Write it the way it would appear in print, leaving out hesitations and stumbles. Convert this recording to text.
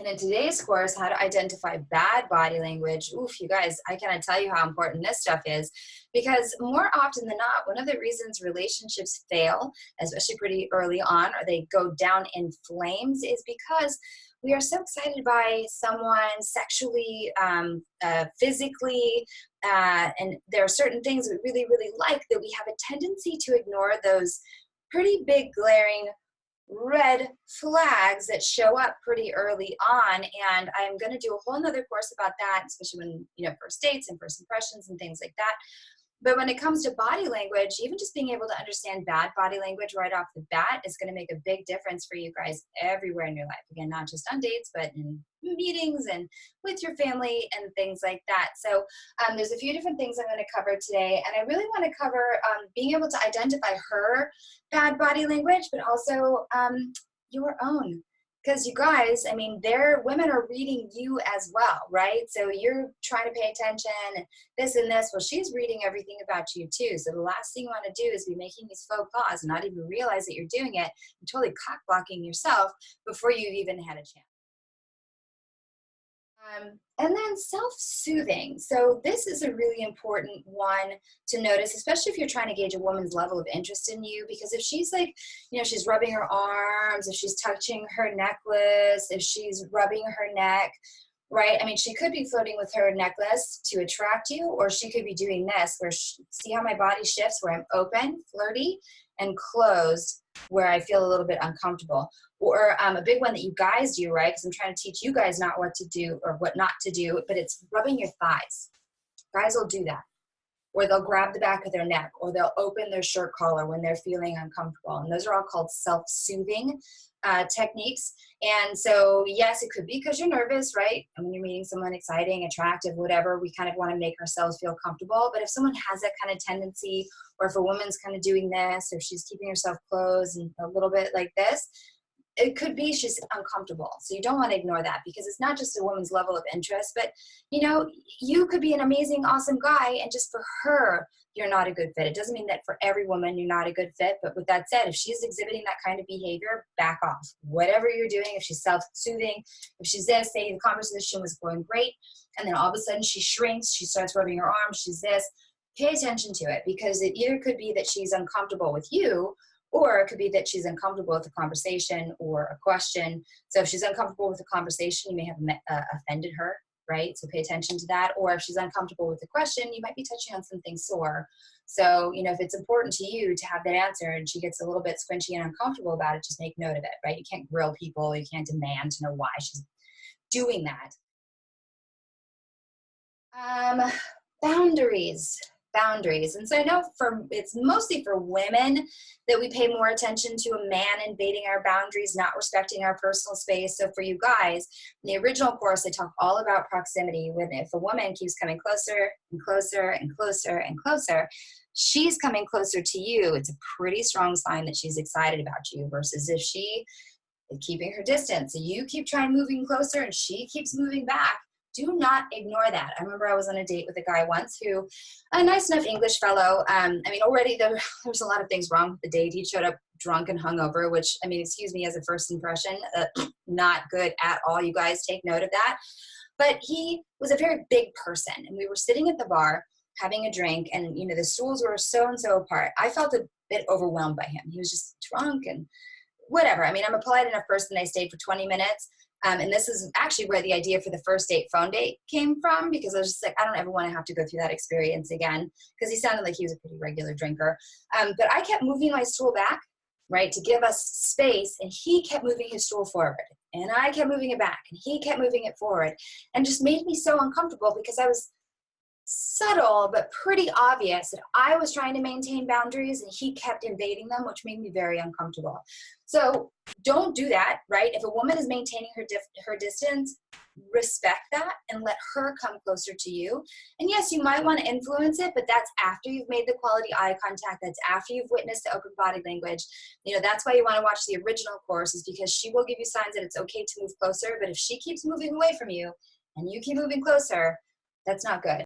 And in today's course, how to identify bad body language. Oof, you guys, I cannot tell you how important this stuff is, because more often than not, one of the reasons relationships fail, especially pretty early on, or they go down in flames, is because we are so excited by someone sexually, physically, and there are certain things we really, really like that we have a tendency to ignore those pretty big glaring red flags that show up pretty early on. And I'm going to do a whole nother course about that, especially when, first dates and first impressions and things like that. But when it comes to body language, even just being able to understand bad body language right off the bat is going to make a big difference for you guys everywhere in your life. Again, not just on dates, but in meetings and with your family and things like that. So there's a few different things I'm going to cover today. And I really want to cover being able to identify her bad body language, but also your own. Because you guys, women are reading you as well, right? So you're trying to pay attention and this and this. Well, she's reading everything about you too. So the last thing you want to do is be making these faux pas and not even realize that you're doing it and totally cock blocking yourself before you've even had a chance. And then self-soothing. So this is a really important one to notice, especially if you're trying to gauge a woman's level of interest in you, because if she's like, she's rubbing her arms, if she's touching her necklace, if she's rubbing her neck, right? She could be flirting with her necklace to attract you, or she could be doing this, where see how my body shifts, where I'm open, flirty, and closed, where I feel a little bit uncomfortable. Or a big one that you guys do, right? Because I'm trying to teach you guys not what to do or what not to do, but it's rubbing your thighs. Guys will do that. Or they'll grab the back of their neck, or they'll open their shirt collar when they're feeling uncomfortable. And those are all called self-soothing techniques. And so, yes, it could be because you're nervous, right? And when you're meeting someone exciting, attractive, whatever, we kind of want to make ourselves feel comfortable. But if someone has that kind of tendency, or if a woman's kind of doing this, or she's keeping herself closed and a little bit like this, it could be she's uncomfortable. So you don't want to ignore that, because it's not just a woman's level of interest, but you could be an amazing, awesome guy, and just for her, you're not a good fit. It doesn't mean that for every woman you're not a good fit, but with that said, if she's exhibiting that kind of behavior, back off. Whatever you're doing, if she's self-soothing, if she's this, say the conversation was going great, and then all of a sudden she shrinks, she starts rubbing her arms, she's this, pay attention to it, because it either could be that she's uncomfortable with you, or it could be that she's uncomfortable with a conversation or a question. So if she's uncomfortable with a conversation, you may have offended her, right? So pay attention to that. Or if she's uncomfortable with the question, you might be touching on something sore. So, if it's important to you to have that answer and she gets a little bit squinchy and uncomfortable about it, just make note of it, right? You can't grill people. You can't demand to know why she's doing that. Boundaries. And so I know it's mostly for women that we pay more attention to a man invading our boundaries, not respecting our personal space. So for you guys, in the original course, I talk all about proximity. When if a woman keeps coming closer and closer and closer and closer, she's coming closer to you. It's a pretty strong sign that she's excited about you, versus if she is keeping her distance. So you keep trying moving closer and she keeps moving back. Do not ignore that. I remember I was on a date with a guy once who, a nice enough English fellow. Already there was a lot of things wrong with the date. He showed up drunk and hungover, which, excuse me, as a first impression, not good at all. You guys take note of that. But he was a very big person, and we were sitting at the bar having a drink, and the stools were so and so apart. I felt a bit overwhelmed by him. He was just drunk and whatever. I'm a polite enough person. I stayed for 20 minutes. And this is actually where the idea for the first date phone date came from, because I was just like, I don't ever want to have to go through that experience again, because he sounded like he was a pretty regular drinker. But I kept moving my stool back, right, to give us space, and he kept moving his stool forward, and I kept moving it back, and he kept moving it forward, and just made me so uncomfortable, because I was subtle but pretty obvious that I was trying to maintain boundaries and he kept invading them, which made me very uncomfortable. So don't do that, right? If a woman is maintaining her distance, respect that and let her come closer to you. And yes, you might want to influence it, but that's after you've made the quality eye contact. That's after you've witnessed the open body language. That's why you want to watch the original course, is because she will give you signs that it's okay to move closer. But if she keeps moving away from you and you keep moving closer, that's not good.